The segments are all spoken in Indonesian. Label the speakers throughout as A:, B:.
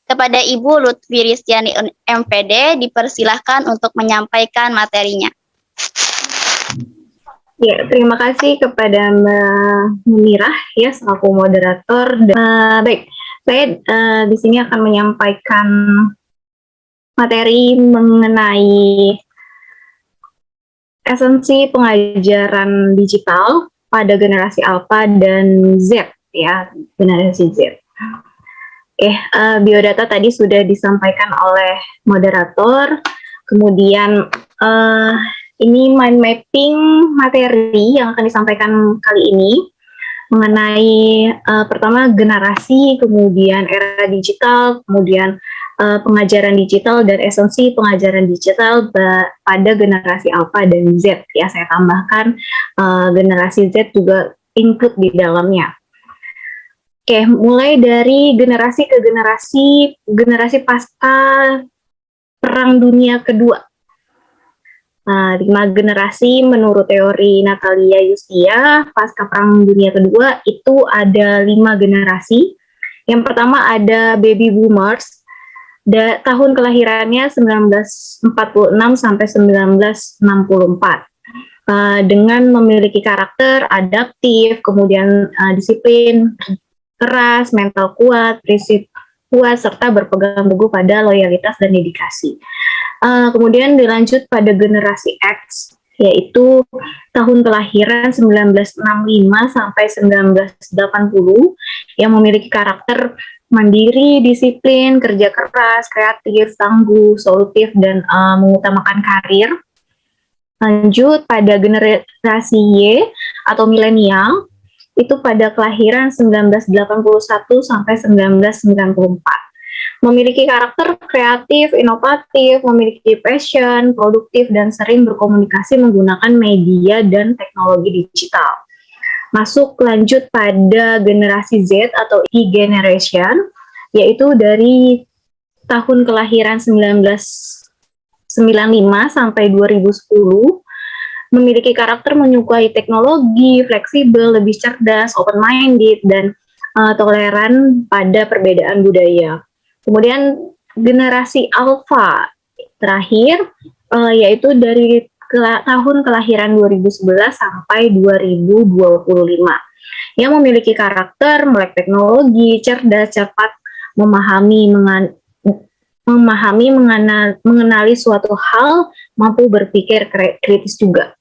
A: Kepada Ibu Lutfi Ristiani MPD dipersilahkan untuk menyampaikan materinya.
B: Ya, terima kasih kepada Mbak Munirah ya selaku moderator. Baik, saya di sini akan menyampaikan materi mengenai esensi pengajaran digital pada generasi Alpha dan Z ya, generasi Z. Biodata tadi sudah disampaikan oleh moderator. Kemudian ini mind mapping materi yang akan disampaikan kali ini mengenai pertama generasi, kemudian era digital, kemudian pengajaran digital dan esensi pengajaran digital pada generasi Alpha dan Z ya. Saya tambahkan generasi Z juga include di dalamnya. Oke, mulai dari generasi ke generasi pasca Perang Dunia Kedua. 5 generasi menurut teori Natalia Yustia pasca Perang Dunia Kedua itu ada 5 generasi. Yang pertama ada baby boomers, tahun kelahirannya 1946 sampai 1964. Dengan memiliki karakter adaptif, kemudian disiplin, keras, mental kuat, prinsip kuat, serta berpegang teguh pada loyalitas dan dedikasi. Kemudian dilanjut pada generasi X, yaitu tahun kelahiran 1965 sampai 1980, yang memiliki karakter mandiri, disiplin, kerja keras, kreatif, tangguh, solutif, dan mengutamakan karir. Lanjut pada generasi Y atau milenial, itu pada kelahiran 1981 sampai 1994. Memiliki karakter kreatif, inovatif, memiliki passion, produktif, dan sering berkomunikasi menggunakan media dan teknologi digital. Masuk lanjut pada generasi Z atau E generation, yaitu dari tahun kelahiran 1995 sampai 2010, memiliki karakter menyukai teknologi, fleksibel, lebih cerdas, open-minded, dan toleran pada perbedaan budaya. Kemudian generasi Alpha terakhir, yaitu dari tahun kelahiran 2011 sampai 2025, yang memiliki karakter melek teknologi, cerdas, cepat mengenali suatu hal, mampu berpikir kritis juga.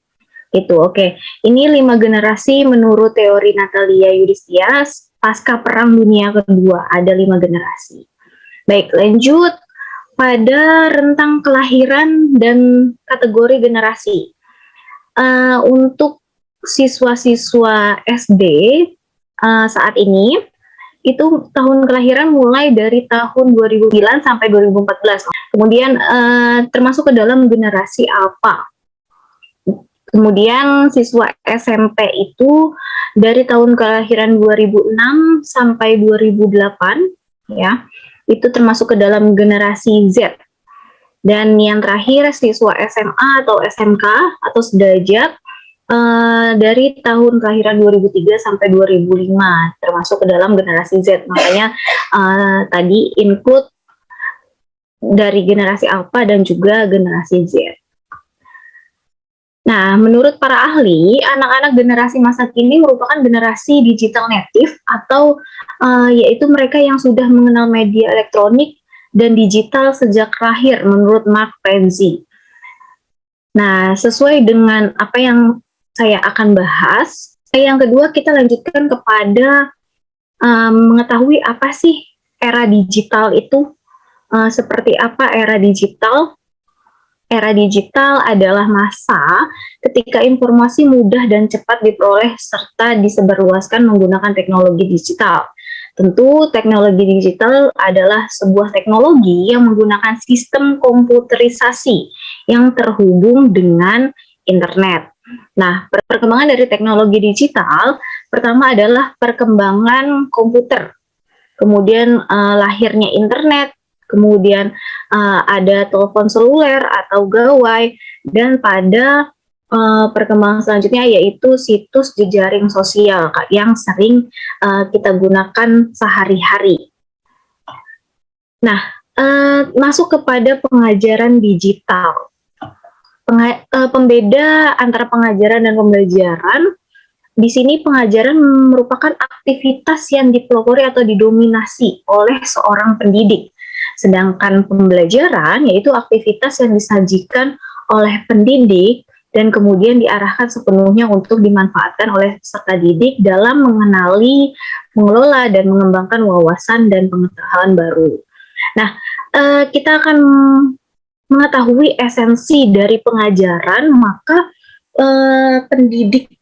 B: Itu oke. Ini 5 generasi menurut teori Natalia Yudhistia pasca Perang Dunia Kedua, ada 5 generasi. Baik, lanjut pada rentang kelahiran dan kategori generasi. Untuk siswa-siswa SD saat ini, itu tahun kelahiran mulai dari tahun 2009 sampai 2014. Kemudian termasuk ke dalam generasi Alpha. Kemudian siswa SMP itu dari tahun kelahiran 2006 sampai 2008, ya. Itu termasuk ke dalam generasi Z. Dan yang terakhir siswa SMA atau SMK atau sederajat dari tahun kelahiran 2003 sampai 2005 termasuk ke dalam generasi Z. Makanya tadi include dari generasi Alpha dan juga generasi Z. Nah, menurut para ahli, anak-anak generasi masa kini merupakan generasi digital native atau yaitu mereka yang sudah mengenal media elektronik dan digital sejak lahir menurut Mark Penzi. Nah, sesuai dengan apa yang saya akan bahas, yang kedua kita lanjutkan kepada mengetahui apa sih era digital itu, seperti apa era digital. Era digital adalah masa ketika informasi mudah dan cepat diperoleh serta disebarluaskan menggunakan teknologi digital. Tentu teknologi digital adalah sebuah teknologi yang menggunakan sistem komputerisasi yang terhubung dengan internet. Nah, perkembangan dari teknologi digital pertama adalah perkembangan komputer, kemudian lahirnya internet, kemudian ada telepon seluler atau gawai, dan pada perkembangan selanjutnya yaitu situs jejaring sosial yang sering kita gunakan sehari-hari. Nah, masuk kepada pengajaran digital. Pembeda antara pengajaran dan pembelajaran, di sini pengajaran merupakan aktivitas yang dipelopori atau didominasi oleh seorang pendidik. Sedangkan pembelajaran yaitu aktivitas yang disajikan oleh pendidik dan kemudian diarahkan sepenuhnya untuk dimanfaatkan oleh peserta didik dalam mengenali, mengelola, dan mengembangkan wawasan dan pengetahuan baru. Nah, kita akan mengetahui esensi dari pengajaran, maka pendidik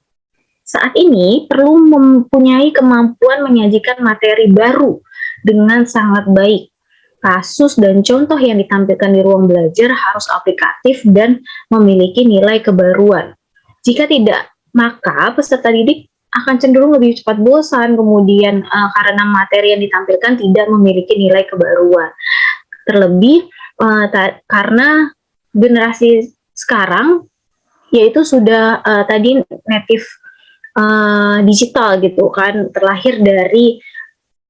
B: saat ini perlu mempunyai kemampuan menyajikan materi baru dengan sangat baik. Kasus dan contoh yang ditampilkan di ruang belajar harus aplikatif dan memiliki nilai kebaruan. Jika tidak, maka peserta didik akan cenderung lebih cepat bosan, kemudian karena materi yang ditampilkan tidak memiliki nilai kebaruan. Terlebih karena generasi sekarang yaitu sudah tadi native digital gitu kan, terlahir dari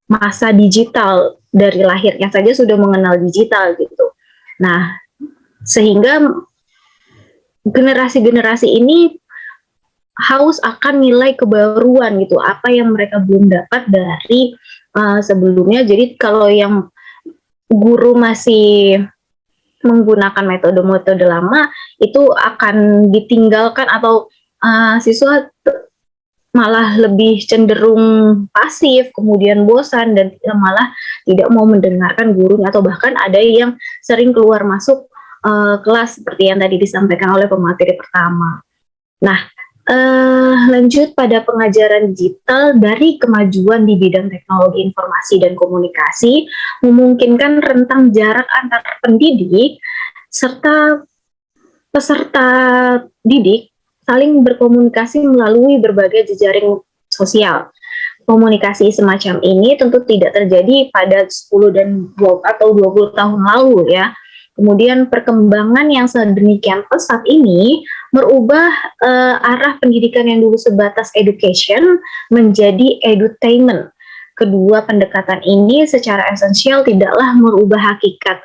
B: masa digital, dari lahirnya saja sudah mengenal digital gitu. Nah, sehingga generasi-generasi ini haus akan nilai kebaruan gitu, apa yang mereka belum dapat dari sebelumnya. Jadi kalau yang guru masih menggunakan metode-metode lama, itu akan ditinggalkan atau siswa malah lebih cenderung pasif, kemudian bosan, dan malah tidak mau mendengarkan gurunya, atau bahkan ada yang sering keluar masuk kelas seperti yang tadi disampaikan oleh pemateri pertama. Nah, lanjut pada pengajaran digital, dari kemajuan di bidang teknologi informasi dan komunikasi memungkinkan rentang jarak antar pendidik serta peserta didik saling berkomunikasi melalui berbagai jejaring sosial. Komunikasi semacam ini tentu tidak terjadi pada 10 dan 20 atau 20 tahun lalu ya. Kemudian perkembangan yang sedemikian pesat ini merubah arah pendidikan yang dulu sebatas education menjadi edutainment. Kedua pendekatan ini secara esensial tidaklah merubah hakikat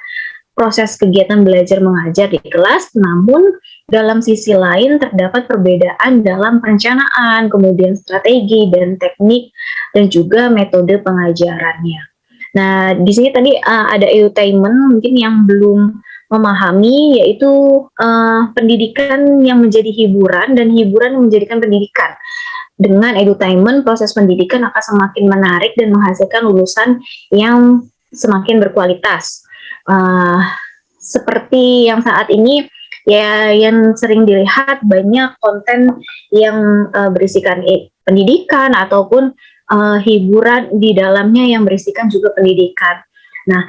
B: proses kegiatan belajar mengajar di kelas, namun dalam sisi lain terdapat perbedaan dalam perencanaan, kemudian strategi dan teknik, dan juga metode pengajarannya. Nah, di sini tadi ada edutainment, mungkin yang belum memahami, yaitu pendidikan yang menjadi hiburan dan hiburan yang menjadikan pendidikan. Dengan edutainment, proses pendidikan akan semakin menarik dan menghasilkan lulusan yang semakin berkualitas. Seperti yang saat ini ya, yang sering dilihat banyak konten yang berisikan pendidikan ataupun hiburan di dalamnya yang berisikan juga pendidikan. Nah,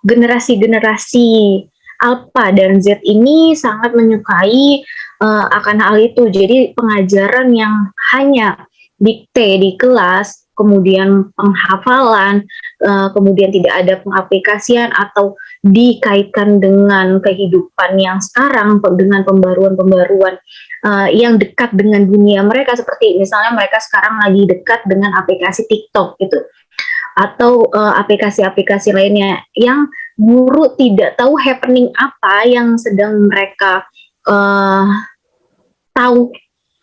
B: generasi-generasi Alpha dan Z ini sangat menyukai akan hal itu. Jadi pengajaran yang hanya dikte di kelas, kemudian penghafalan, kemudian tidak ada pengaplikasian atau dikaitkan dengan kehidupan yang sekarang, dengan pembaruan-pembaruan yang dekat dengan dunia mereka, seperti misalnya mereka sekarang lagi dekat dengan aplikasi TikTok gitu, atau aplikasi-aplikasi lainnya yang guru tidak tahu happening apa yang sedang mereka tahu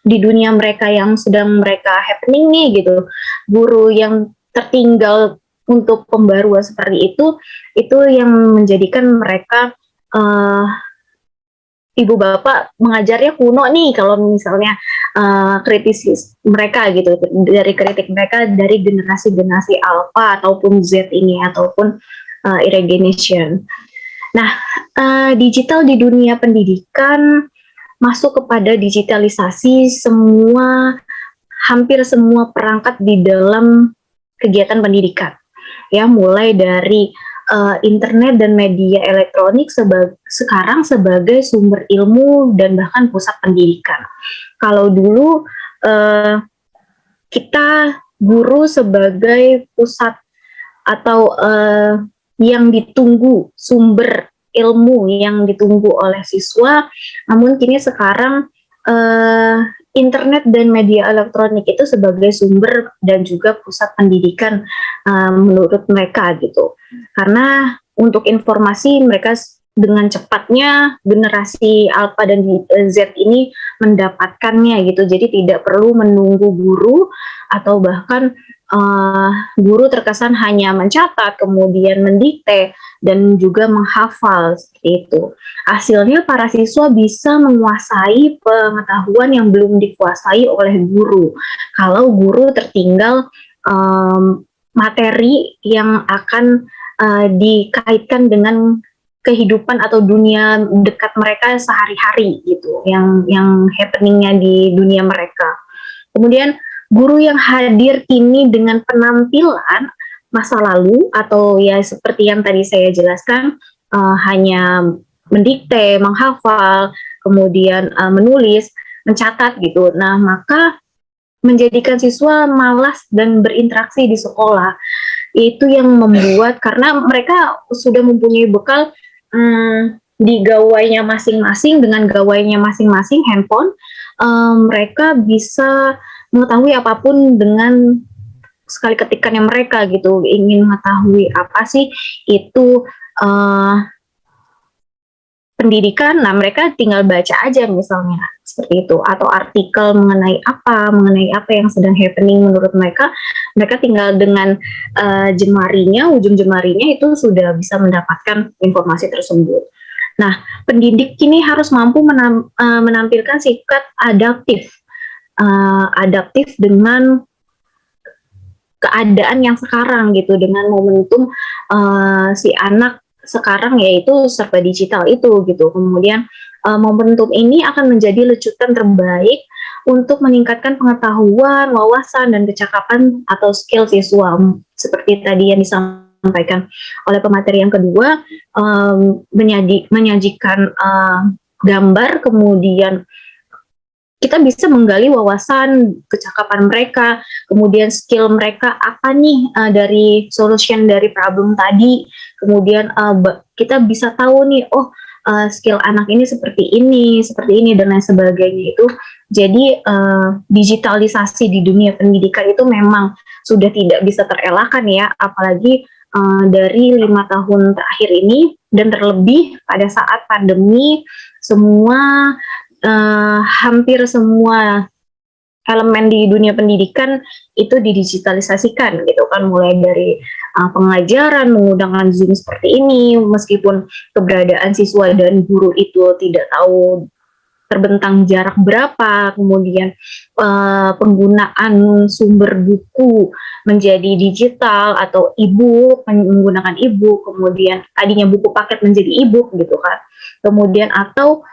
B: di dunia mereka yang sedang mereka happening nih gitu. Guru yang tertinggal untuk pembaruan seperti itu yang menjadikan mereka ibu bapak mengajarnya kuno nih, kalau misalnya kritis mereka gitu, dari kritik mereka dari generasi-generasi Alpha ataupun Z ini, ataupun Irregeneration. Nah, digital di dunia pendidikan masuk kepada digitalisasi hampir semua perangkat di dalam kegiatan pendidikan. Ya, mulai dari internet dan media elektronik sekarang sebagai sumber ilmu dan bahkan pusat pendidikan. Kalau dulu kita guru sebagai pusat atau yang ditunggu, sumber ilmu yang ditunggu oleh siswa, namun kini sekarang internet dan media elektronik itu sebagai sumber dan juga pusat pendidikan menurut mereka gitu. Karena untuk informasi mereka dengan cepatnya generasi Alpha dan Z ini mendapatkannya gitu. Jadi tidak perlu menunggu guru atau bahkan guru terkesan hanya mencatat, kemudian mendikte, dan juga menghafal seperti itu. Hasilnya para siswa bisa menguasai pengetahuan yang belum dikuasai oleh guru. Kalau guru tertinggal materi yang akan dikaitkan dengan kehidupan atau dunia dekat mereka sehari-hari gitu, yang happeningnya di dunia mereka. Kemudian guru yang hadir kini dengan penampilan masa lalu atau ya seperti yang tadi saya jelaskan, hanya mendikte, menghafal, kemudian menulis, mencatat gitu. Nah, maka menjadikan siswa malas dan berinteraksi di sekolah. Itu yang membuat, karena mereka sudah mempunyai bekal di gawainya masing-masing, dengan gawainya masing-masing handphone, mereka bisa mengetahui apapun dengan sekali ketikannya mereka gitu. Ingin mengetahui apa sih itu pendidikan, nah mereka tinggal baca aja misalnya seperti itu, atau artikel mengenai apa yang sedang happening menurut mereka. Mereka tinggal dengan jemarinya, ujung jemarinya itu sudah bisa mendapatkan informasi tersebut. Nah, pendidik kini harus mampu menampilkan sikap adaptif dengan keadaan yang sekarang gitu, dengan momentum si anak sekarang yaitu serba digital itu gitu. Kemudian momentum ini akan menjadi lecutan terbaik untuk meningkatkan pengetahuan, wawasan, dan kecakapan atau skill siswa. Seperti tadi yang disampaikan oleh pemateri yang kedua, menyajikan gambar, kemudian kita bisa menggali wawasan, kecakapan mereka, kemudian skill mereka apa nih dari solution dari problem tadi, kemudian kita bisa tahu nih, skill anak ini seperti ini, dan lain sebagainya itu. Jadi digitalisasi di dunia pendidikan itu memang sudah tidak bisa terelakkan ya, apalagi dari 5 tahun terakhir ini, dan terlebih pada saat pandemi, hampir semua elemen di dunia pendidikan itu didigitalisasikan gitu kan, mulai dari pengajaran menggunakan Zoom seperti ini, meskipun keberadaan siswa dan guru itu tidak tahu terbentang jarak berapa, kemudian penggunaan sumber buku menjadi digital atau e-book, menggunakan e-book, kemudian tadinya buku paket menjadi e-book gitu kan, kemudian atau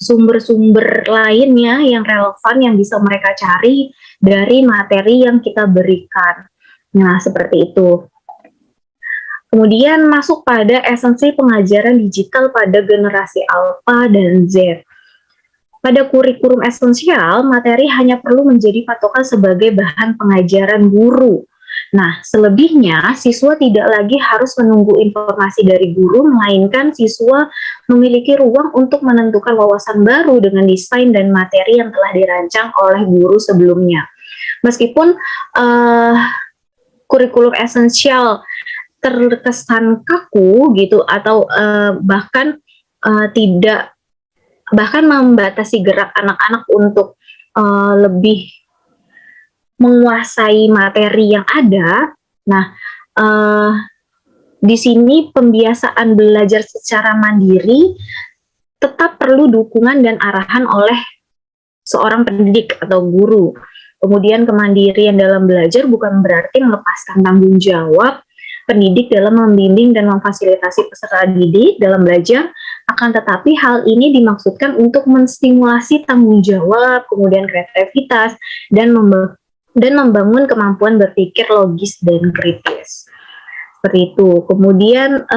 B: sumber-sumber lainnya yang relevan yang bisa mereka cari dari materi yang kita berikan. Nah, seperti itu. Kemudian masuk pada esensi pengajaran digital pada generasi Alpha dan Z. Pada kurikulum esensial, materi hanya perlu menjadi patokan sebagai bahan pengajaran guru. Nah, selebihnya siswa tidak lagi harus menunggu informasi dari guru, melainkan siswa memiliki ruang untuk menentukan wawasan baru dengan desain dan materi yang telah dirancang oleh guru sebelumnya. Meskipun kurikulum esensial terkesan kaku gitu, atau bahkan membatasi gerak anak-anak untuk lebih menguasai materi yang ada. Nah, di sini pembiasaan belajar secara mandiri tetap perlu dukungan dan arahan oleh seorang pendidik atau guru. Kemudian kemandirian dalam belajar bukan berarti melepaskan tanggung jawab pendidik dalam membimbing dan memfasilitasi peserta didik dalam belajar, akan tetapi hal ini dimaksudkan untuk menstimulasi tanggung jawab, kemudian kreativitas, dan membangun kemampuan berpikir logis dan kritis. Seperti itu. Kemudian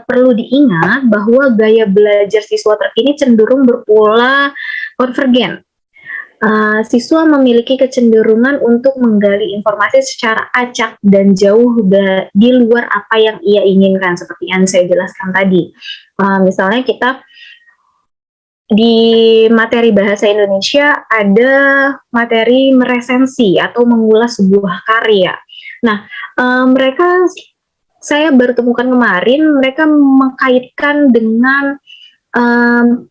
B: perlu diingat bahwa gaya belajar siswa terkini cenderung berpola konvergen. Siswa memiliki kecenderungan untuk menggali informasi secara acak dan jauh di luar apa yang ia inginkan, seperti yang saya jelaskan tadi. Misalnya kita di materi bahasa Indonesia ada materi meresensi atau mengulas sebuah karya. Nah, mereka saya baru temukan kemarin mereka mengkaitkan dengan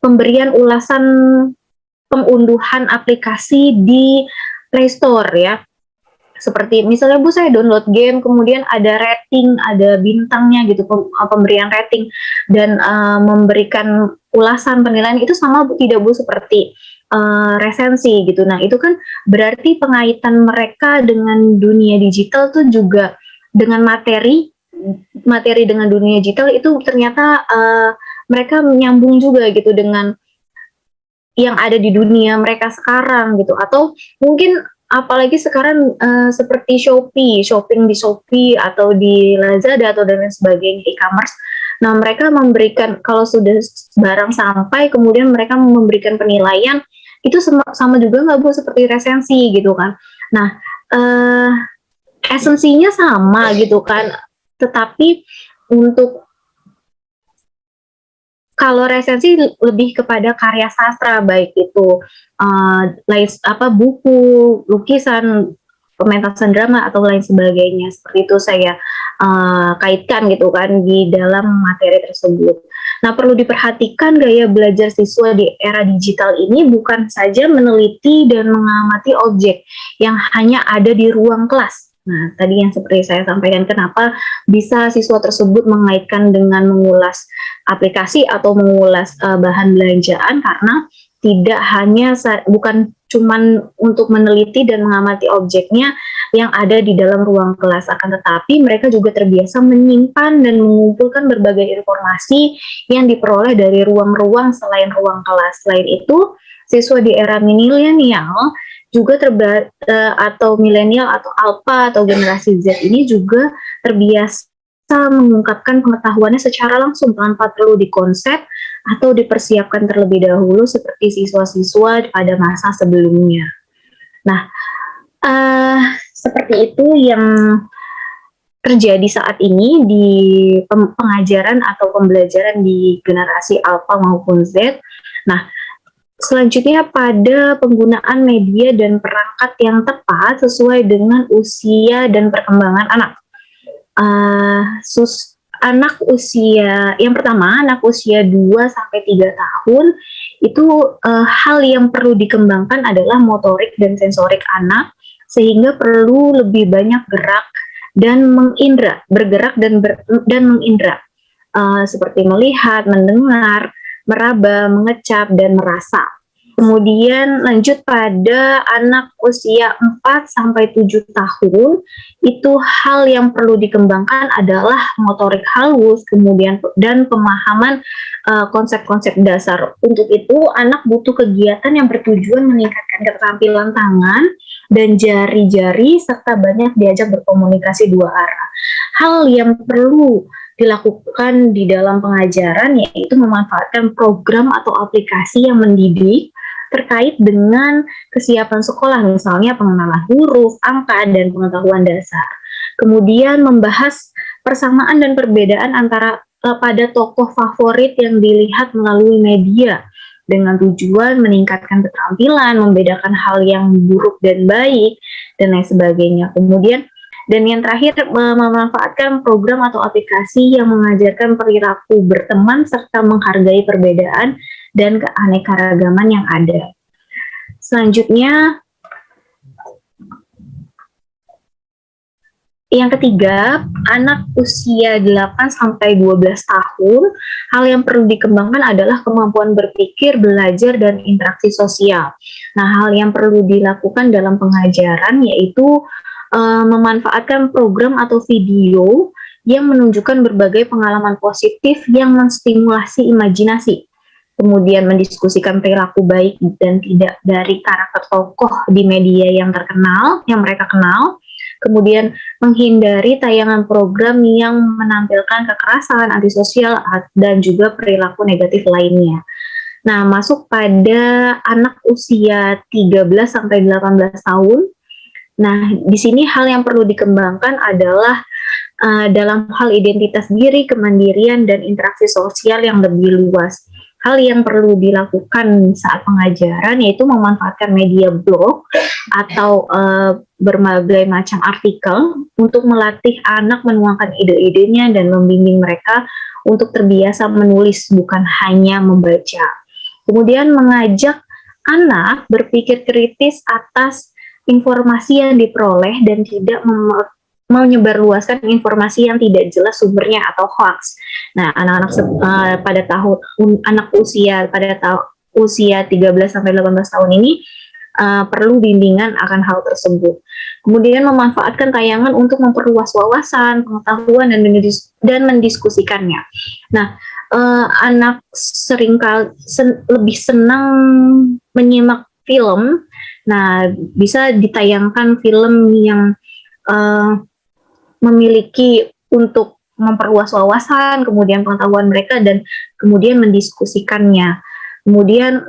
B: pemberian ulasan pengunduhan aplikasi di Play Store ya. Seperti misalnya Bu saya download game kemudian ada rating, ada bintangnya gitu pemberian rating dan memberikan ulasan penilaian itu sama Bu tidak Bu seperti resensi gitu. Nah, itu kan berarti pengaitan mereka dengan dunia digital tuh juga dengan materi dengan dunia digital itu ternyata mereka menyambung juga gitu dengan yang ada di dunia mereka sekarang gitu atau mungkin apalagi sekarang seperti shopping di Shopee atau di Lazada atau dan lain sebagainya e-commerce. Nah, mereka memberikan kalau sudah barang sampai kemudian mereka memberikan penilaian itu sama juga nggak Bu seperti resensi gitu kan. Nah, esensinya sama gitu kan. Tetapi untuk kalau resensi lebih kepada karya sastra baik itu buku, lukisan, pementasan drama atau lain sebagainya. Seperti itu saya kaitkan gitu kan di dalam materi tersebut. Nah, perlu diperhatikan gaya belajar siswa di era digital ini bukan saja meneliti dan mengamati objek yang hanya ada di ruang kelas. Nah, tadi yang seperti saya sampaikan, kenapa bisa siswa tersebut mengaitkan dengan mengulas aplikasi atau mengulas bahan belanjaan karena tidak hanya bukan cuman untuk meneliti dan mengamati objeknya yang ada di dalam ruang kelas, akan tetapi mereka juga terbiasa menyimpan dan mengumpulkan berbagai informasi yang diperoleh dari ruang-ruang selain ruang kelas. Selain itu, siswa di era milenial juga atau milenial atau alpha atau generasi Z ini juga terbiasa mengungkapkan pengetahuannya secara langsung tanpa perlu dikonsep atau dipersiapkan terlebih dahulu seperti siswa-siswa pada masa sebelumnya. Nah, seperti itu yang terjadi saat ini di pengajaran atau pembelajaran di generasi alpha maupun Z. Nah, selanjutnya pada penggunaan media dan perangkat yang tepat sesuai dengan usia dan perkembangan anak. Anak usia yang pertama, anak usia 2-3 tahun itu hal yang perlu dikembangkan adalah motorik dan sensorik anak sehingga perlu lebih banyak gerak dan bergerak dan mengindra seperti melihat, mendengar, meraba, mengecap, dan merasa. Kemudian lanjut pada anak usia 4-7 tahun, itu hal yang perlu dikembangkan adalah motorik halus, kemudian dan pemahaman konsep-konsep dasar. Untuk itu, anak butuh kegiatan yang bertujuan meningkatkan keterampilan tangan dan jari-jari, serta banyak diajak berkomunikasi dua arah. Hal yang perlu dilakukan di dalam pengajaran yaitu memanfaatkan program atau aplikasi yang mendidik terkait dengan kesiapan sekolah, misalnya pengenalan huruf, angka, dan pengetahuan dasar. Kemudian membahas persamaan dan perbedaan antara pada tokoh favorit yang dilihat melalui media dengan tujuan meningkatkan keterampilan, membedakan hal yang buruk dan baik, dan lain sebagainya. Kemudian dan yang terakhir, memanfaatkan program atau aplikasi yang mengajarkan perilaku berteman serta menghargai perbedaan dan keanekaragaman yang ada. Selanjutnya, yang ketiga, anak usia 8-12 tahun, hal yang perlu dikembangkan adalah kemampuan berpikir, belajar, dan interaksi sosial. Nah, hal yang perlu dilakukan dalam pengajaran yaitu memanfaatkan program atau video yang menunjukkan berbagai pengalaman positif yang menstimulasi imajinasi. Kemudian mendiskusikan perilaku baik dan tidak dari karakter tokoh di media yang terkenal, yang mereka kenal. Kemudian menghindari tayangan program yang menampilkan kekerasan, antisosial, dan juga perilaku negatif lainnya. Nah, masuk pada anak usia 13-18 tahun. Nah, di sini hal yang perlu dikembangkan adalah dalam hal identitas diri, kemandirian, dan interaksi sosial yang lebih luas. hal yang perlu dilakukan saat pengajaran yaitu memanfaatkan media blog atau berbagai macam artikel untuk melatih anak menuangkan ide-idenya dan membimbing mereka untuk terbiasa menulis bukan hanya membaca. Kemudian mengajak anak berpikir kritis atas informasi yang diperoleh dan tidak menyebarluaskan informasi yang tidak jelas sumbernya atau hoax. Nah, anak-anak pada tahun anak usia usia 13 sampai 18 tahun ini perlu bimbingan akan hal tersebut. Kemudian memanfaatkan tayangan untuk memperluas wawasan, pengetahuan dan mendiskusikannya. Nah, anak seringkali lebih senang menyimak film. Nah, bisa ditayangkan film yang memiliki untuk memperluas wawasan, kemudian pengetahuan mereka, dan kemudian mendiskusikannya. Kemudian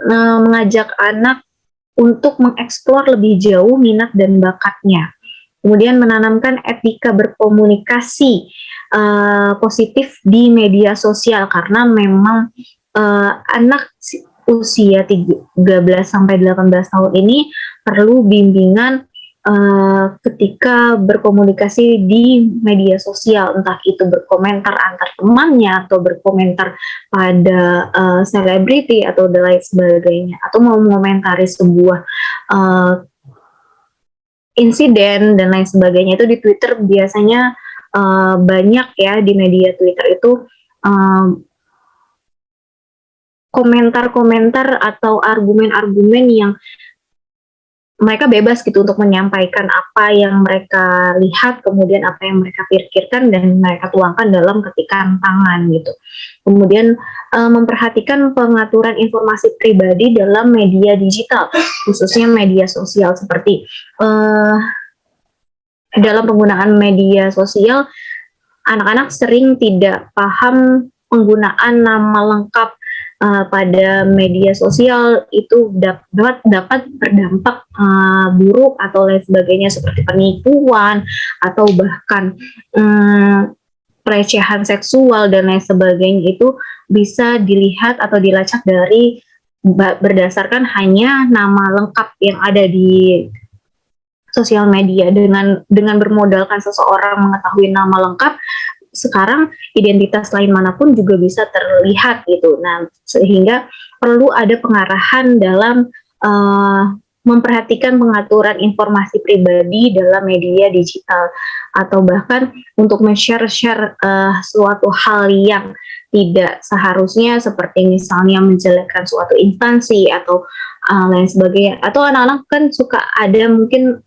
B: mengajak anak untuk mengeksplor lebih jauh minat dan bakatnya. Kemudian menanamkan etika berkomunikasi positif di media sosial, karena memang anak usia 13 sampai 18 tahun ini perlu bimbingan ketika berkomunikasi di media sosial, entah itu berkomentar antar temannya atau berkomentar pada selebriti atau lain sebagainya, atau mau mengomentari sebuah insiden dan lain sebagainya. Itu di Twitter biasanya banyak ya, di media Twitter itu komentar-komentar atau argumen-argumen yang mereka bebas gitu untuk menyampaikan apa yang mereka lihat, kemudian apa yang mereka pikirkan dan mereka tuangkan dalam ketikan tangan gitu. Kemudian memperhatikan pengaturan informasi pribadi dalam media digital, khususnya media sosial, seperti dalam penggunaan media sosial, anak-anak sering tidak paham penggunaan nama lengkap pada media sosial. Itu dapat berdampak buruk atau lain sebagainya, seperti penipuan atau bahkan pelecehan seksual dan lain sebagainya. Itu bisa dilihat atau dilacak dari berdasarkan hanya nama lengkap yang ada di sosial media. Dengan bermodalkan seseorang mengetahui nama lengkap, sekarang identitas lain manapun juga bisa terlihat gitu. Nah, sehingga perlu ada pengarahan dalam memperhatikan pengaturan informasi pribadi dalam media digital, atau bahkan untuk men-share suatu hal yang tidak seharusnya, seperti misalnya menjelekkan suatu instansi atau lain sebagainya. Atau anak-anak kan suka ada mungkin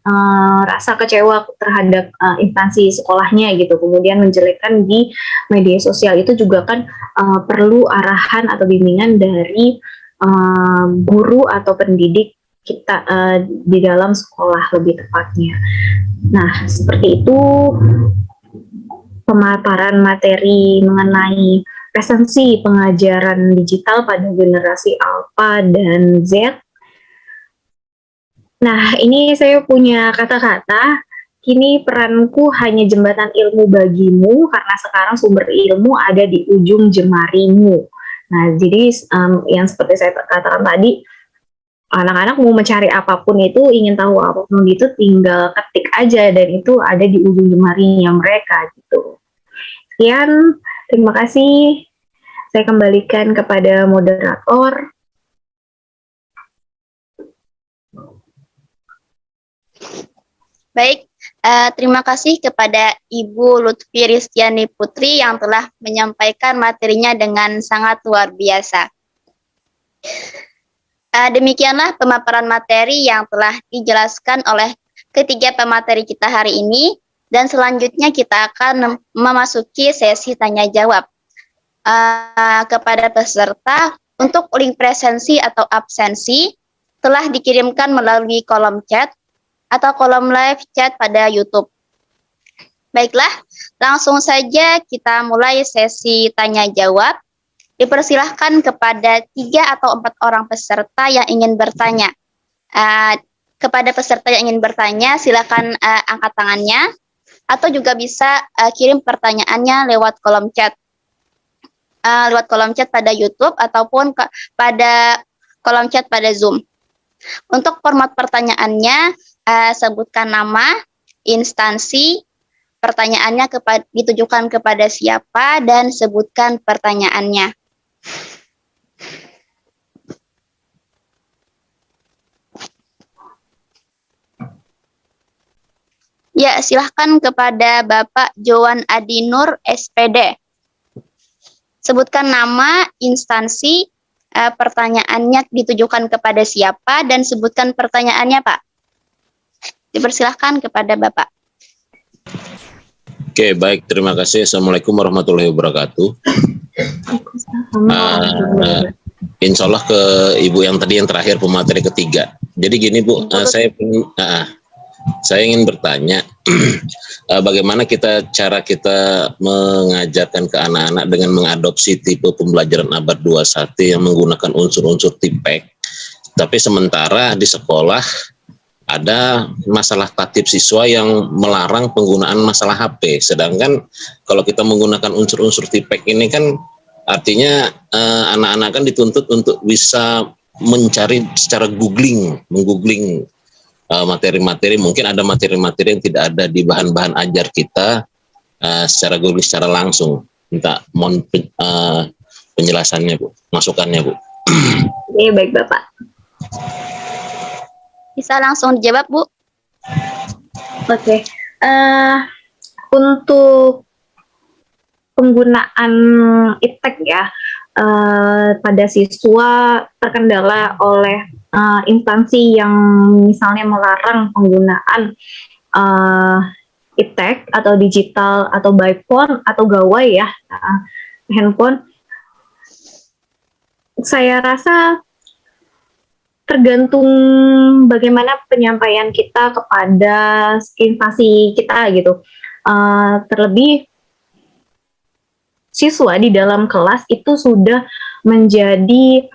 B: rasa kecewa terhadap instansi sekolahnya gitu, kemudian menjelekkan di media sosial. Itu juga kan perlu arahan atau bimbingan dari guru atau pendidik kita di dalam sekolah lebih tepatnya. Nah, seperti itu pemaparan materi mengenai esensi pengajaran digital pada generasi Alpha dan Z. Nah, ini saya punya kata-kata, kini peranku hanya jembatan ilmu bagimu, karena sekarang sumber ilmu ada di ujung jemarimu. Nah, jadi yang seperti saya katakan tadi, anak-anak mau mencari apapun itu, ingin tahu apapun itu, tinggal ketik aja, dan itu ada di ujung jemarinya mereka gitu. Sekian, terima kasih. Saya kembalikan kepada moderator.
A: Baik, terima kasih kepada Ibu Lutfi Ristiani Putri yang telah menyampaikan materinya dengan sangat luar biasa. Demikianlah pemaparan materi yang telah dijelaskan oleh ketiga pemateri kita hari ini, dan selanjutnya kita akan memasuki sesi tanya jawab. Kepada peserta, untuk link presensi atau absensi telah dikirimkan melalui kolom chat atau kolom live chat pada YouTube. Baiklah, langsung saja kita mulai sesi tanya jawab. Dipersilahkan kepada 3 atau 4 orang peserta yang ingin bertanya. Kepada peserta yang ingin bertanya, silakan angkat tangannya, atau juga bisa kirim pertanyaannya lewat kolom chat. lewat kolom chat pada YouTube ataupun pada kolom chat pada Zoom. Untuk format pertanyaannya, sebutkan nama, instansi, pertanyaannya ditujukan kepada siapa, dan sebutkan pertanyaannya. Ya, silahkan kepada Bapak Joan Adinur, SPD. Sebutkan nama, instansi, pertanyaannya ditujukan kepada siapa, dan sebutkan pertanyaannya, Pak. Dipersilahkan kepada Bapak.
C: Oke, baik. Terima kasih. Assalamualaikum warahmatullahi wabarakatuh. Insya Allah ke Ibu yang tadi yang terakhir pemateri ketiga. Jadi gini Bu, saya ingin bertanya, bagaimana cara kita mengajarkan ke anak-anak dengan mengadopsi tipe pembelajaran abad 21 yang menggunakan unsur-unsur TIPEK, tapi sementara di sekolah ada masalah tatib siswa yang melarang penggunaan masalah HP, sedangkan kalau kita menggunakan unsur-unsur TIPEK ini kan artinya anak-anak kan dituntut untuk bisa mencari secara menggoogling materi-materi, mungkin ada materi-materi yang tidak ada di bahan-bahan ajar kita secara googling secara langsung. Minta mohon penjelasannya Bu, masukannya Bu.
B: Oke, baik Bapak.
A: Bisa langsung dijawab Bu.
B: Oke, untuk penggunaan iptek ya pada siswa terkendala oleh instansi yang misalnya melarang penggunaan iptek atau digital atau by phone atau gawai ya, handphone. Saya rasa tergantung bagaimana penyampaian kita kepada instansi kita gitu. Terlebih siswa di dalam kelas itu sudah menjadi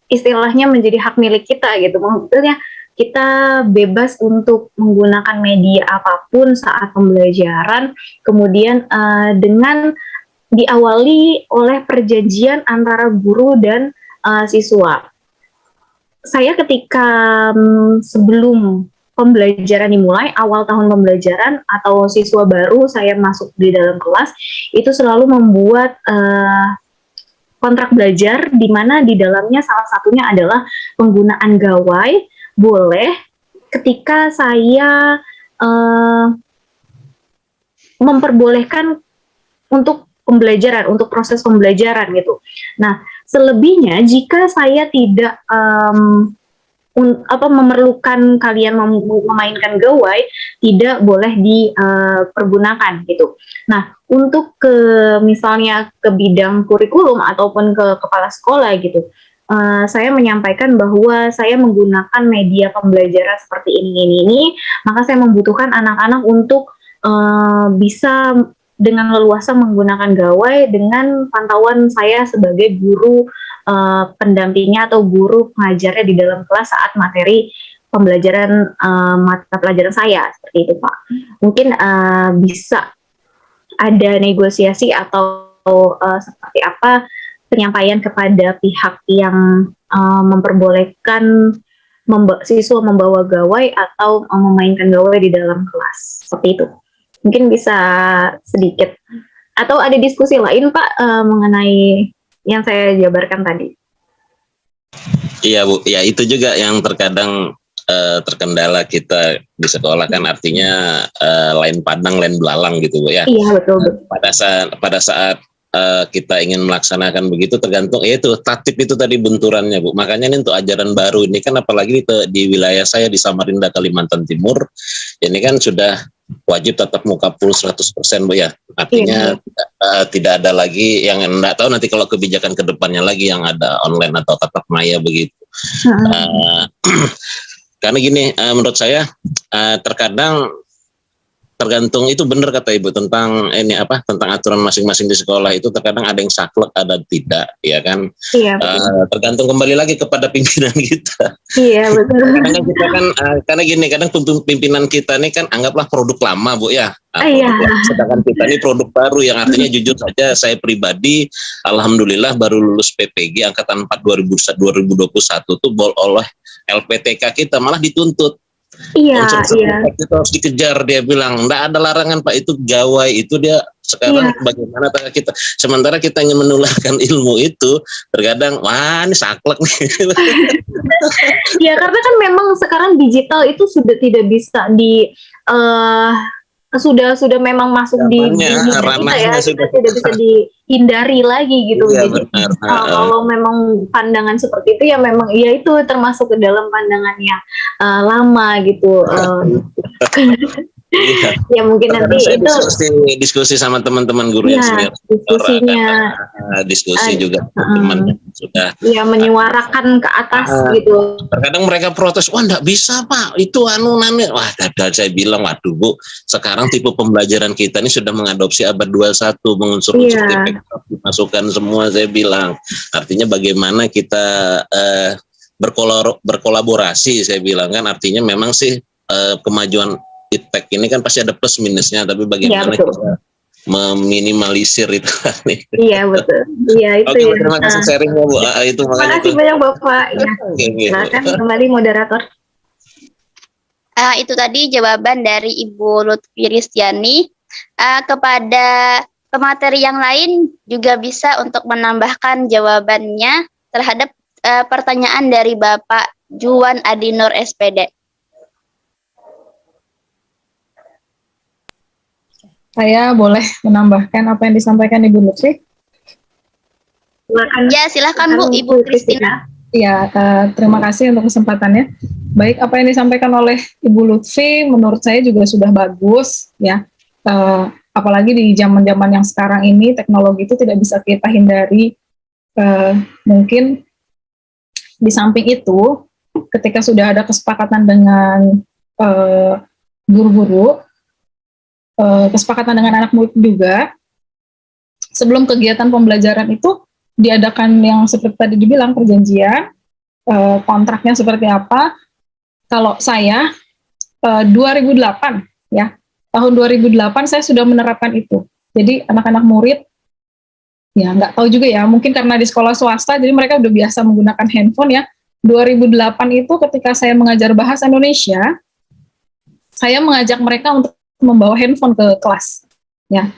B: istilahnya menjadi hak milik kita gitu. Maksudnya kita bebas untuk menggunakan media apapun saat pembelajaran, kemudian dengan diawali oleh perjanjian antara guru dan siswa. Saya ketika sebelum pembelajaran dimulai, awal tahun pembelajaran atau siswa baru saya masuk di dalam kelas, itu selalu membuat kontrak belajar di mana di dalamnya salah satunya adalah penggunaan gawai boleh ketika saya memperbolehkan untuk pembelajaran, untuk proses pembelajaran gitu. Nah, selebihnya jika saya tidak memerlukan kalian memainkan gawai, tidak boleh dipergunakan gitu. Nah, untuk misalnya ke bidang kurikulum ataupun ke kepala sekolah gitu, saya menyampaikan bahwa saya menggunakan media pembelajaran seperti ini, maka saya membutuhkan anak-anak untuk bisa dengan leluasa menggunakan gawai dengan pantauan saya sebagai guru pendampingnya atau guru pengajarnya di dalam kelas saat materi pembelajaran mata pelajaran saya, seperti itu Pak. Mungkin bisa ada negosiasi atau seperti apa penyampaian kepada pihak yang memperbolehkan siswa membawa gawai atau memainkan gawai di dalam kelas, seperti itu. Mungkin bisa sedikit atau ada diskusi lain Pak mengenai yang saya jabarkan tadi.
C: Iya Bu, ya itu juga yang terkadang terkendala kita di sekolah kan, artinya lain padang lain belalang gitu Bu ya.
B: Iya betul.
C: Pada saat kita ingin melaksanakan begitu tergantung itu tatib itu tadi benturannya Bu. Makanya ini untuk ajaran baru ini kan apalagi di wilayah saya di Samarinda Kalimantan Timur, ini kan sudah wajib tatap muka full 100% Bu ya. Artinya tidak ada lagi yang enggak tahu nanti kalau kebijakan kedepannya lagi yang ada online atau tatap maya begitu. Karena gini, menurut saya terkadang tergantung, itu benar kata Ibu tentang ini apa, tentang aturan masing-masing di sekolah itu terkadang ada yang saklek, ada tidak, ya kan.
B: Iya, betul.
C: Tergantung kembali lagi kepada pimpinan kita.
B: Iya, betul.
C: Kadang kan kita kan karena gini, kadang pimpinan kita ini kan anggaplah produk lama Bu ya.
B: Iya.
C: Sedangkan kita ini produk baru, yang artinya jujur saja saya pribadi alhamdulillah baru lulus PPG angkatan 4 2021 tuh oleh LPTK kita malah dituntut.
B: Iya,
C: Unsur
B: iya.
C: itu harus dikejar, dia bilang enggak ada larangan Pak, itu gawai itu dia sekarang bagaimana kita, sementara kita ingin menularkan ilmu itu terkadang wah ini saklek nih.
B: Ya karena kan memang sekarang digital itu sudah tidak bisa di sudah memang masuk di kita ya, sudah tidak bisa dihindari lagi gitu.
C: Iya,
B: jadi
C: benar.
B: kalau memang pandangan seperti itu ya memang ya itu termasuk ke dalam pandangan yang lama gitu.
C: Iya.
B: Ya mungkin
C: Kadang
B: nanti
C: saya
B: itu
C: diskusi sama teman-teman guru yang senior,
B: diskusinya
C: diskusi juga teman sudah
B: ya menyuarakan ke atas gitu.
C: Terkadang mereka protes, wah enggak bisa Pak, itu wah saya bilang waduh Bu, sekarang tipe pembelajaran kita ini sudah mengadopsi abad 21, mengunsur-unsur TPK dimasukkan semua, saya bilang artinya bagaimana kita berkolaborasi, saya bilang kan artinya memang sih kemajuan ITPEK ini kan pasti ada plus minusnya, tapi bagaimana kita meminimalisir itu.
B: Iya betul. Iya itu.
C: Oke, terima kasih sharingnya Bu. Itu
B: terima kasih banyak Bapak. Ya. Silakan kembali moderator.
A: Itu tadi jawaban dari Ibu Lutfi Ristiani. Kepada pemateri yang lain juga bisa untuk menambahkan jawabannya terhadap pertanyaan dari Bapak Juwan Adinur SPD.
D: Saya boleh menambahkan apa yang disampaikan Ibu Lutfi?
B: Silakan.
A: Ya, silakan Bu, Ibu Kristina.
D: Ya, terima kasih untuk kesempatannya. Baik, apa yang disampaikan oleh Ibu Lutfi menurut saya juga sudah bagus, ya. Apalagi di zaman-zaman yang sekarang ini, teknologi itu tidak bisa kita hindari. Mungkin di samping itu, ketika sudah ada kesepakatan dengan guru-guru, kesepakatan dengan anak murid juga, sebelum kegiatan pembelajaran itu diadakan yang seperti tadi dibilang perjanjian, kontraknya seperti apa. Kalau saya 2008 ya, tahun 2008 saya sudah menerapkan itu. Jadi anak-anak murid ya nggak tahu juga ya, mungkin karena di sekolah swasta jadi mereka udah biasa menggunakan handphone ya. 2008 itu ketika saya mengajar bahasa Indonesia, saya mengajak mereka untuk membawa handphone ke kelas, ya.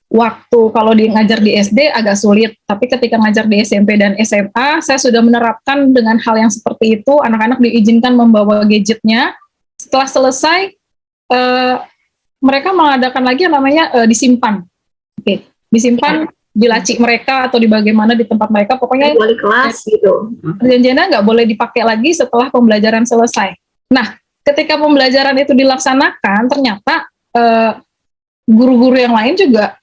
D: Waktu kalau ngajar di SD agak sulit, tapi ketika ngajar di SMP dan SMA, saya sudah menerapkan dengan hal yang seperti itu. Anak-anak diizinkan membawa gadgetnya. Setelah selesai, mereka mengadakan lagi yang namanya disimpan. Oke, disimpan di laci mereka atau di bagaimana di tempat mereka. Pokoknya
B: boleh kelas gitu.
D: Perjanjiannya nggak boleh dipakai lagi setelah pembelajaran selesai. Nah, ketika pembelajaran itu dilaksanakan, ternyata guru-guru yang lain juga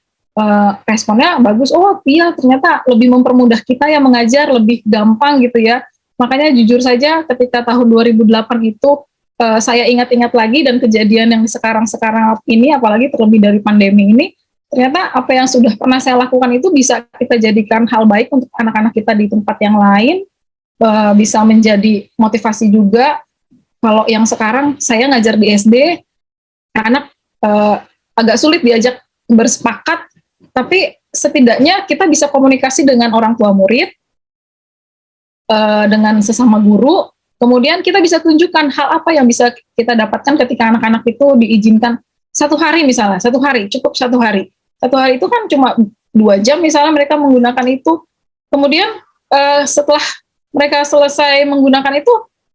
D: responnya bagus. Oh iya, ternyata lebih mempermudah kita yang mengajar, lebih gampang gitu ya. Makanya jujur saja ketika tahun 2008 itu saya ingat-ingat lagi, dan kejadian yang sekarang-sekarang ini, apalagi terlebih dari pandemi ini, ternyata apa yang sudah pernah saya lakukan itu bisa kita jadikan hal baik untuk anak-anak kita di tempat yang lain, bisa menjadi motivasi juga. Kalau yang sekarang saya ngajar di SD, anak agak sulit diajak bersepakat, tapi setidaknya kita bisa komunikasi dengan orang tua murid, dengan sesama guru, kemudian kita bisa tunjukkan hal apa yang bisa kita dapatkan ketika anak-anak itu diizinkan 1 hari misalnya, 1 hari, cukup 1 hari. 1 hari itu kan cuma 2 jam misalnya mereka menggunakan itu, kemudian setelah mereka selesai menggunakan itu,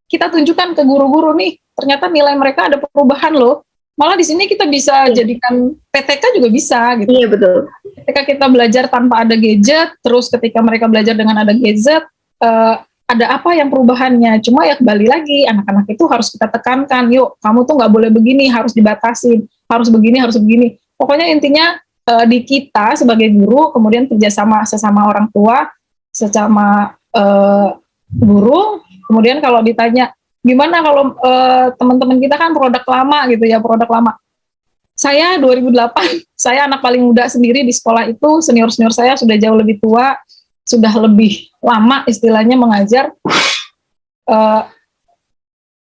D: kita tunjukkan ke guru-guru nih, ternyata nilai mereka ada perubahan loh. Malah di sini kita bisa jadikan PTK juga bisa gitu.
B: Iya betul.
D: Ketika kita belajar tanpa ada gadget, terus ketika mereka belajar dengan ada gadget, ada apa yang perubahannya? Cuma ya kembali lagi, anak-anak itu harus kita tekankan, yuk kamu tuh nggak boleh begini, harus dibatasin, harus begini, harus begini. Pokoknya intinya di kita sebagai guru, kemudian kerjasama sesama orang tua, sesama guru. Kemudian kalau ditanya Gimana kalau teman-teman kita kan produk lama gitu ya, produk lama. Saya 2008, saya anak paling muda sendiri di sekolah itu, senior-senior saya sudah jauh lebih tua, sudah lebih lama istilahnya mengajar.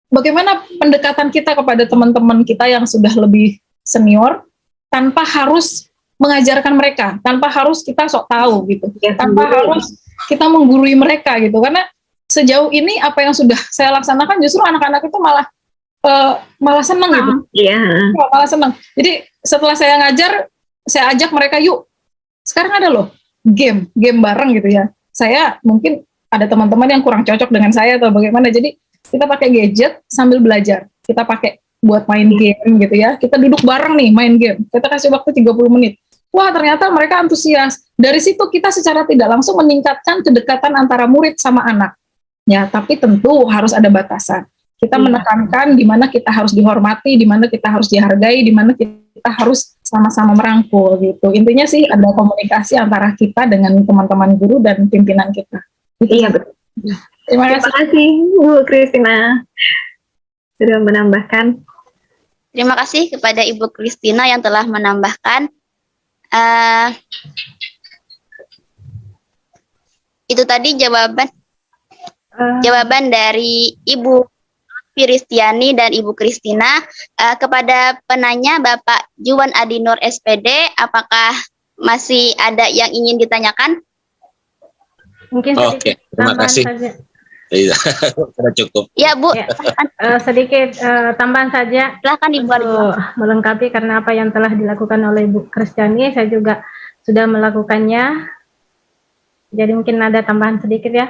D: Bagaimana pendekatan kita kepada teman-teman kita yang sudah lebih senior, tanpa harus mengajarkan mereka, tanpa harus kita sok tahu gitu, tanpa harus kita menggurui mereka gitu, karena sejauh ini apa yang sudah saya laksanakan justru anak-anak itu malah senang gitu.
B: Iya.
D: Malah senang. Jadi setelah saya ngajar, saya ajak mereka, yuk sekarang ada loh game bareng gitu ya. Saya mungkin ada teman-teman yang kurang cocok dengan saya atau bagaimana, jadi kita pakai gadget sambil belajar. Kita pakai buat main game gitu ya. Kita duduk bareng nih main game. Kita kasih waktu 30 menit. Wah, ternyata mereka antusias. Dari situ kita secara tidak langsung meningkatkan kedekatan antara murid sama anak. Ya, tapi tentu harus ada batasan. Kita menekankan di mana kita harus dihormati, di mana kita harus dihargai, di mana kita harus sama-sama merangkul gitu. Intinya sih ada komunikasi antara kita dengan teman-teman guru dan pimpinan kita. Gitu.
B: Iya, betul.
D: Terima kasih
B: Bu Christina sudah menambahkan.
A: Terima kasih kepada Ibu Christina yang telah menambahkan. Itu tadi jawaban dari Ibu Firistiani dan Ibu Christina. Kepada penanya Bapak Juwan Adinur SPD, apakah masih ada yang ingin ditanyakan?
E: Mungkin
C: Oke, terima kasih.
E: saja.
C: Iya, sudah cukup.
A: Ya Bu,
E: Ya. Sedikit tambahan saja
A: silahkan Ibu Arjuna.
E: untuk melengkapi, karena apa yang telah dilakukan oleh Ibu Kristiani, saya juga sudah melakukannya. Jadi mungkin ada tambahan sedikit ya.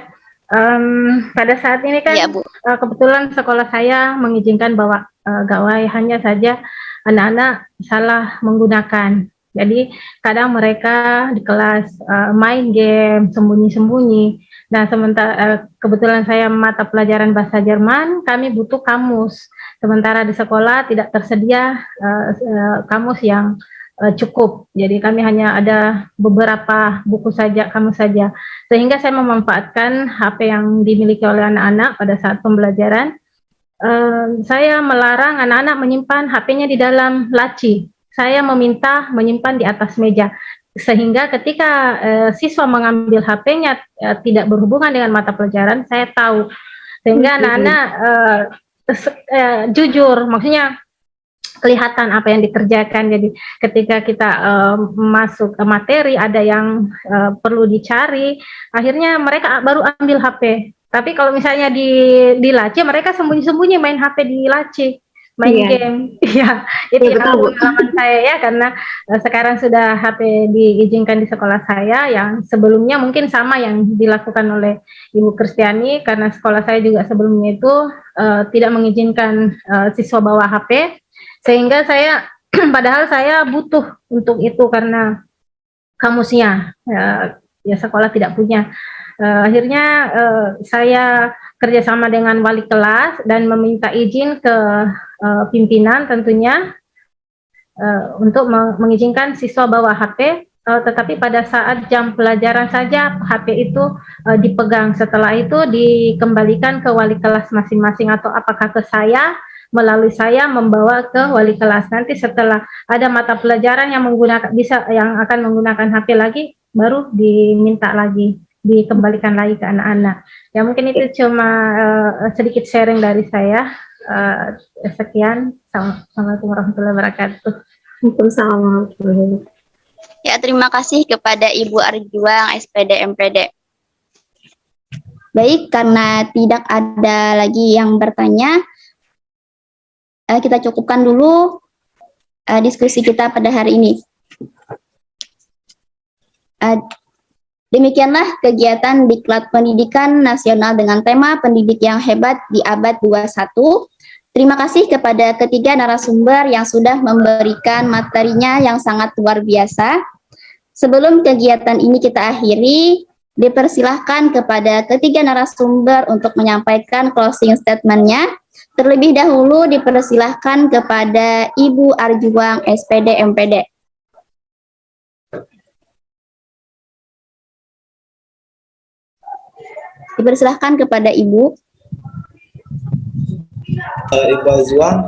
E: Pada saat ini kan
A: Ya Bu.
E: kebetulan sekolah saya mengizinkan bahwa gawai hanya saja anak-anak salah menggunakan. Jadi kadang mereka di kelas main game sembunyi-sembunyi. Nah, sementara kebetulan saya mata pelajaran bahasa Jerman, kami butuh kamus. Sementara di sekolah tidak tersedia kamus yang cukup. Jadi kami hanya ada beberapa buku saja, kamus saja. Sehingga saya memanfaatkan HP yang dimiliki oleh anak-anak pada saat pembelajaran. Saya melarang anak-anak menyimpan HP-nya di dalam laci. Saya meminta menyimpan di atas meja. Sehingga ketika siswa mengambil HP-nya tidak berhubungan dengan mata pelajaran, saya tahu. Sehingga anak-anak jujur, maksudnya kelihatan apa yang dikerjakan. Jadi ketika kita masuk ke materi, ada yang perlu dicari, akhirnya mereka baru ambil HP. Tapi kalau misalnya di laci, mereka sembunyi-sembunyi main HP di laci, main game. Ya, itu pengalaman saya ya, karena sekarang sudah HP diizinkan di sekolah saya, yang sebelumnya mungkin sama yang dilakukan oleh Ibu Kristiani, karena sekolah saya juga sebelumnya itu tidak mengizinkan siswa bawa HP, sehingga saya padahal saya butuh untuk itu karena kamusnya ya sekolah tidak punya. Akhirnya saya kerjasama dengan wali kelas dan meminta izin ke pimpinan tentunya untuk mengizinkan siswa bawa HP, tetapi pada saat jam pelajaran saja HP itu dipegang. Setelah itu dikembalikan ke wali kelas masing-masing, atau apakah ke saya, melalui saya membawa ke wali kelas. Nanti setelah ada mata pelajaran yang akan menggunakan HP lagi, baru diminta lagi, dikembalikan lagi ke anak-anak. Ya mungkin itu cuma sedikit sharing dari saya. Sekian. Assalamualaikum warahmatullahi wabarakatuh.
B: Waalaikumsalam.
A: Ya, terima kasih kepada Ibu Arjuang SPD MPD. Baik, karena tidak ada lagi yang bertanya, kita cukupkan dulu diskusi kita pada hari ini. Demikianlah kegiatan Diklat Pendidikan Nasional dengan tema Pendidik yang Hebat di Abad 21. Terima kasih kepada ketiga narasumber yang sudah memberikan materinya yang sangat luar biasa. Sebelum kegiatan ini kita akhiri, dipersilahkan kepada ketiga narasumber untuk menyampaikan closing statement-nya. Terlebih dahulu dipersilahkan kepada Ibu Arjuang SPD MPD. Dipersilahkan kepada Ibu.
F: Iqbal Zuang,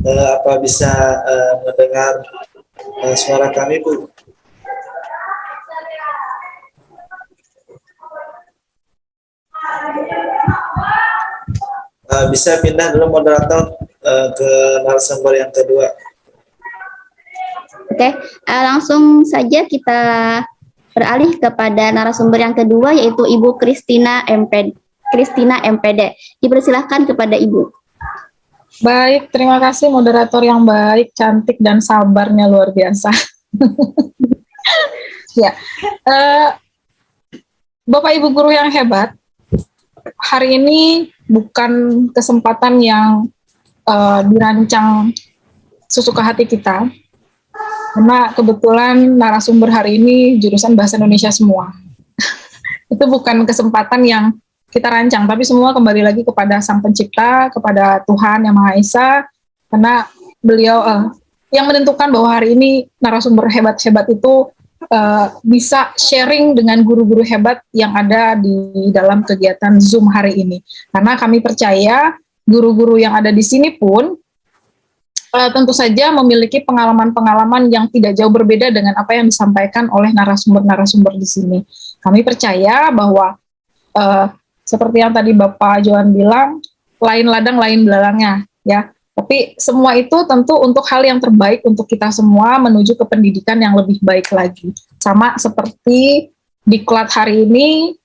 F: apa bisa mendengar suara kami, Bu? Bisa pindah dulu moderator ke narasumber yang kedua.
A: Oke, langsung saja kita beralih kepada narasumber yang kedua, yaitu Ibu Christina MPD. Dipersilahkan kepada Ibu.
D: Baik, terima kasih moderator yang baik, cantik, dan sabarnya luar biasa. Ya, Bapak Ibu guru yang hebat, hari ini bukan kesempatan yang dirancang sesuka hati kita, karena kebetulan narasumber hari ini jurusan Bahasa Indonesia semua. Itu bukan kesempatan yang kita rancang, tapi semua kembali lagi kepada Sang Pencipta, kepada Tuhan Yang Maha Esa, karena beliau yang menentukan bahwa hari ini narasumber hebat-hebat itu bisa sharing dengan guru-guru hebat yang ada di dalam kegiatan Zoom hari ini. Karena kami percaya guru-guru yang ada di sini pun tentu saja memiliki pengalaman-pengalaman yang tidak jauh berbeda dengan apa yang disampaikan oleh narasumber-narasumber di sini. Kami percaya bahwa seperti yang tadi Bapak Johan bilang, lain ladang, lain belalangnya, ya. Tapi semua itu tentu untuk hal yang terbaik untuk kita semua menuju ke pendidikan yang lebih baik lagi. Sama seperti diklat hari ini,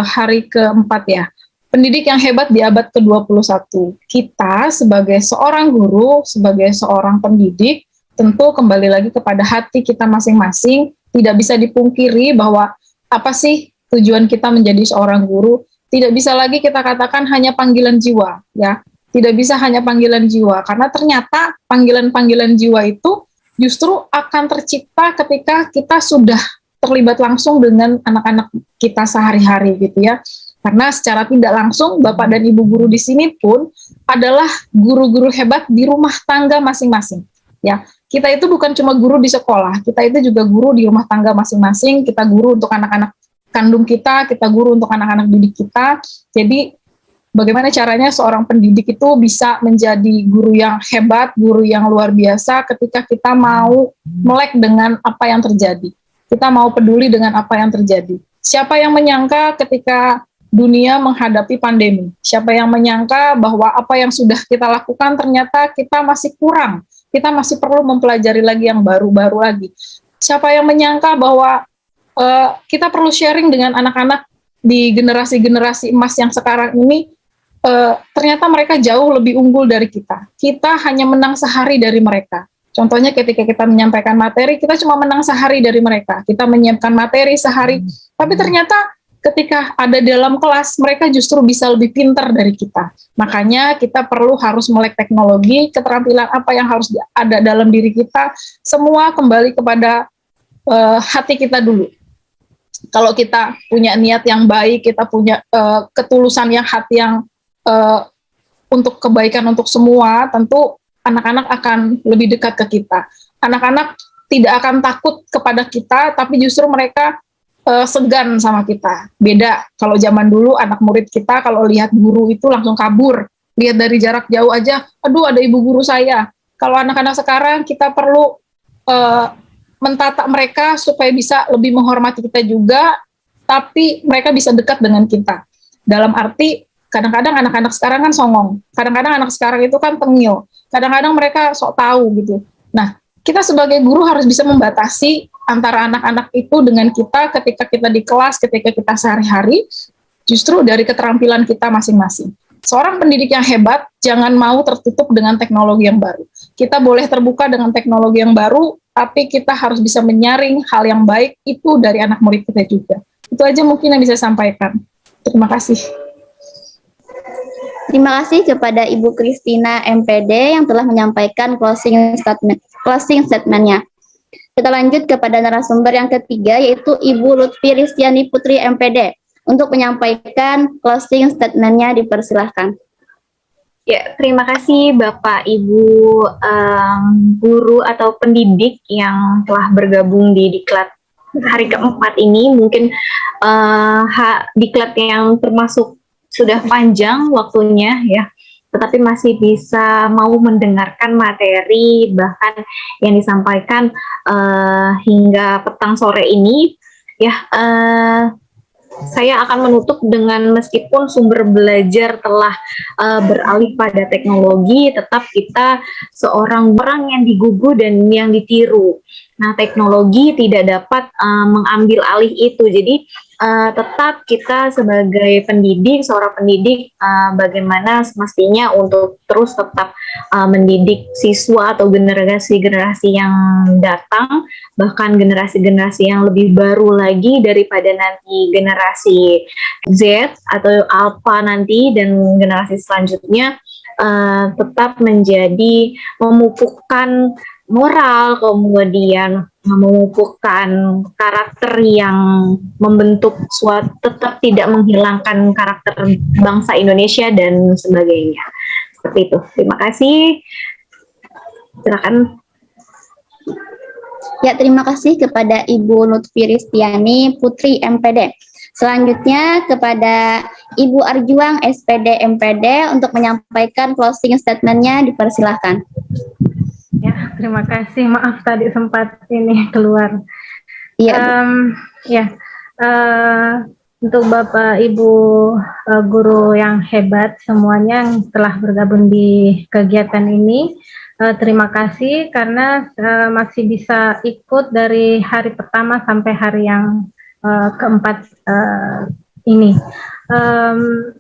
D: hari keempat ya. Pendidik yang hebat di abad ke-21. Kita sebagai seorang guru, sebagai seorang pendidik, tentu kembali lagi kepada hati kita masing-masing. Tidak bisa dipungkiri bahwa apa sih tujuan kita menjadi seorang guru. Tidak bisa lagi kita katakan hanya panggilan jiwa, ya. Tidak bisa hanya panggilan jiwa, karena ternyata panggilan-panggilan jiwa itu justru akan tercipta ketika kita sudah terlibat langsung dengan anak-anak kita sehari-hari, gitu ya. Karena secara tidak langsung, Bapak dan Ibu guru di sini pun adalah guru-guru hebat di rumah tangga masing-masing, ya. Kita itu bukan cuma guru di sekolah, kita itu juga guru di rumah tangga masing-masing, kita guru untuk anak-anak kandung kita guru untuk anak-anak didik kita. Jadi bagaimana caranya seorang pendidik itu bisa menjadi guru yang hebat, guru yang luar biasa ketika kita mau melek dengan apa yang terjadi. Kita mau peduli dengan apa yang terjadi. Siapa yang menyangka ketika dunia menghadapi pandemi? Siapa yang menyangka bahwa apa yang sudah kita lakukan ternyata kita masih kurang. Kita masih perlu mempelajari lagi yang baru-baru lagi. Siapa yang menyangka bahwa kita perlu sharing dengan anak-anak di generasi-generasi emas yang sekarang ini, ternyata mereka jauh lebih unggul dari kita. Kita hanya menang sehari dari mereka. Contohnya ketika kita menyampaikan materi, kita cuma menang sehari dari mereka. Kita menyiapkan materi sehari, tapi ternyata ketika ada dalam kelas, mereka justru bisa lebih pintar dari kita. Makanya kita harus melek teknologi, keterampilan apa yang harus ada dalam diri kita, semua kembali kepada hati kita dulu. Kalau kita punya niat yang baik, kita punya ketulusan yang hati yang untuk kebaikan untuk semua, tentu anak-anak akan lebih dekat ke kita. Anak-anak tidak akan takut kepada kita, tapi justru mereka segan sama kita. Beda kalau zaman dulu anak murid kita kalau lihat guru itu langsung kabur. Lihat dari jarak jauh aja, aduh ada ibu guru saya. Kalau anak-anak sekarang kita perlu mentata mereka supaya bisa lebih menghormati kita juga, tapi mereka bisa dekat dengan kita. Dalam arti, kadang-kadang anak-anak sekarang kan songong, kadang-kadang anak sekarang itu kan tengil, kadang-kadang mereka sok tahu gitu. Nah, kita sebagai guru harus bisa membatasi antara anak-anak itu dengan kita ketika kita di kelas, ketika kita sehari-hari, justru dari keterampilan kita masing-masing. Seorang pendidik yang hebat jangan mau tertutup dengan teknologi yang baru. Kita boleh terbuka dengan teknologi yang baru, tapi kita harus bisa menyaring hal yang baik itu dari anak murid kita juga. Itu aja mungkin yang bisa saya sampaikan. Terima kasih.
A: Terima kasih kepada Ibu Christina MPD yang telah menyampaikan closing statement-nya. Kita lanjut kepada narasumber yang ketiga, yaitu Ibu Lutfi Ristiani Putri MPD. Untuk menyampaikan closing statement-nya, dipersilahkan.
B: Ya, terima kasih Bapak Ibu guru atau pendidik yang telah bergabung di diklat hari keempat ini. Mungkin diklat yang termasuk sudah panjang waktunya ya. tetapi masih bisa mau mendengarkan materi bahkan yang disampaikan hingga petang sore ini. Ya, saya akan menutup dengan meskipun sumber belajar telah beralih pada teknologi, tetap kita seorang orang yang digugu dan yang ditiru. Nah, teknologi tidak dapat mengambil alih itu. Jadi tetap kita sebagai pendidik, seorang pendidik, bagaimana semestinya untuk terus tetap mendidik siswa atau generasi-generasi yang datang, bahkan generasi-generasi yang lebih baru lagi daripada nanti generasi Z atau Alpha nanti dan generasi selanjutnya, tetap menjadi memupukkan moral, kemudian memupukkan karakter yang membentuk suatu, tetap tidak menghilangkan karakter bangsa Indonesia dan sebagainya. Seperti itu. Terima kasih. Silakan.
A: Ya, terima kasih kepada Ibu Lutfi Ristiani, Putri MPD. Selanjutnya kepada Ibu Arjuang, SPD MPD, untuk menyampaikan closing statement-nya, dipersilahkan.
E: Ya, terima kasih. Maaf tadi sempat ini keluar.
A: Iya.
E: Untuk Bapak Ibu guru yang hebat semuanya yang telah bergabung di kegiatan ini, terima kasih karena masih bisa ikut dari hari pertama sampai hari yang keempat ini.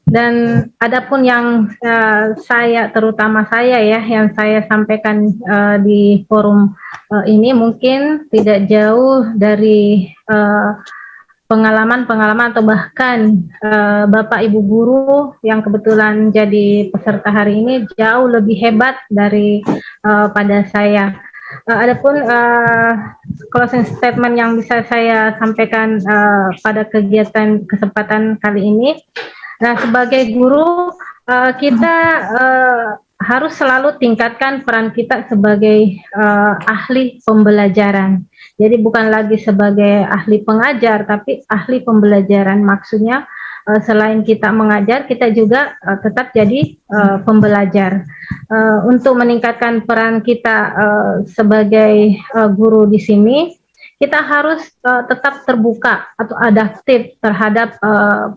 E: Dan adapun yang terutama saya ya, yang saya sampaikan di forum ini mungkin tidak jauh dari pengalaman-pengalaman atau bahkan Bapak Ibu guru yang kebetulan jadi peserta hari ini jauh lebih hebat dari pada saya. Adapun closing statement yang bisa saya sampaikan pada kegiatan kesempatan kali ini, nah sebagai guru kita harus selalu tingkatkan peran kita sebagai ahli pembelajaran. Jadi bukan lagi sebagai ahli pengajar, tapi ahli pembelajaran. Maksudnya selain kita mengajar, kita juga tetap jadi pembelajar. Untuk meningkatkan peran kita sebagai guru di sini, kita harus tetap terbuka atau adaptif terhadap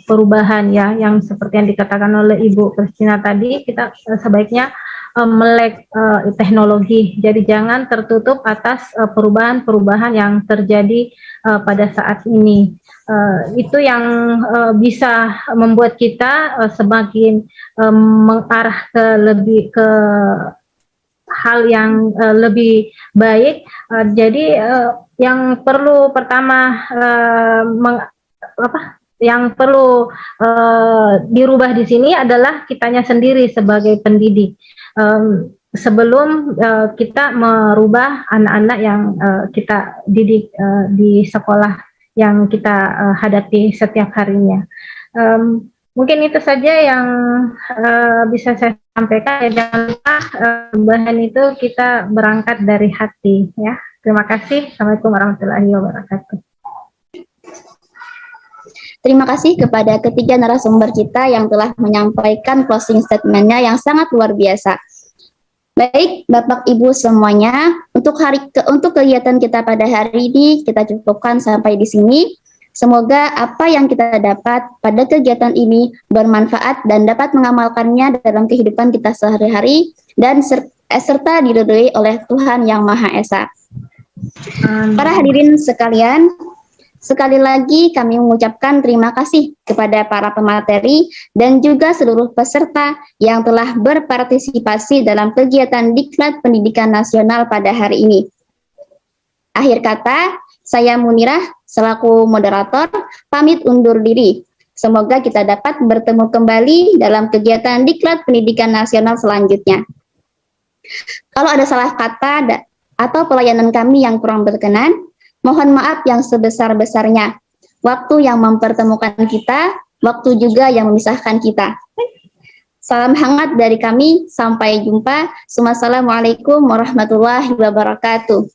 E: perubahan ya, yang seperti yang dikatakan oleh Ibu Christina tadi, kita sebaiknya melek teknologi. Jadi jangan tertutup atas perubahan-perubahan yang terjadi pada saat ini. Itu yang bisa membuat kita semakin mengarah ke hal yang lebih baik. Jadi yang perlu pertama yang perlu dirubah di sini adalah kitanya sendiri sebagai pendidik. Sebelum kita merubah anak-anak yang kita didik di sekolah yang kita hadapi setiap harinya. Mungkin itu saja yang bisa saya sampaikan. Jangan lupa bahan itu kita berangkat dari hati ya. Terima kasih. Assalamualaikum warahmatullahi wabarakatuh.
A: Terima kasih kepada ketiga narasumber kita yang telah menyampaikan closing statement-nya yang sangat luar biasa. Baik, Bapak Ibu semuanya, untuk kegiatan kita pada hari ini kita cukupkan sampai di sini. Semoga apa yang kita dapat pada kegiatan ini bermanfaat dan dapat mengamalkannya dalam kehidupan kita sehari-hari dan serta diridhoi oleh Tuhan Yang Maha Esa. Para hadirin sekalian, sekali lagi kami mengucapkan terima kasih kepada para pemateri dan juga seluruh peserta yang telah berpartisipasi dalam kegiatan Diklat Pendidikan Nasional pada hari ini. Akhir kata, saya Munirah selaku moderator pamit undur diri. Semoga kita dapat bertemu kembali dalam kegiatan Diklat Pendidikan Nasional selanjutnya. Kalau ada salah kata atau pelayanan kami yang kurang berkenan, mohon maaf yang sebesar-besarnya. Waktu yang mempertemukan kita, waktu juga yang memisahkan kita. Salam hangat dari kami, sampai jumpa. Wassalamualaikum warahmatullahi wabarakatuh.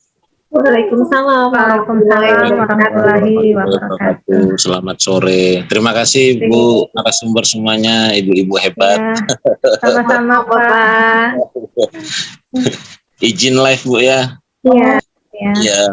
B: Waalaikumsalam
E: warahmatullahi wabarakatuh.
C: Selamat sore. Terima kasih Bu narasumber semuanya, ibu-ibu hebat.
E: Ya, sama-sama Pak.
C: Izin live Bu ya.
E: Iya. Ya.
C: Ya.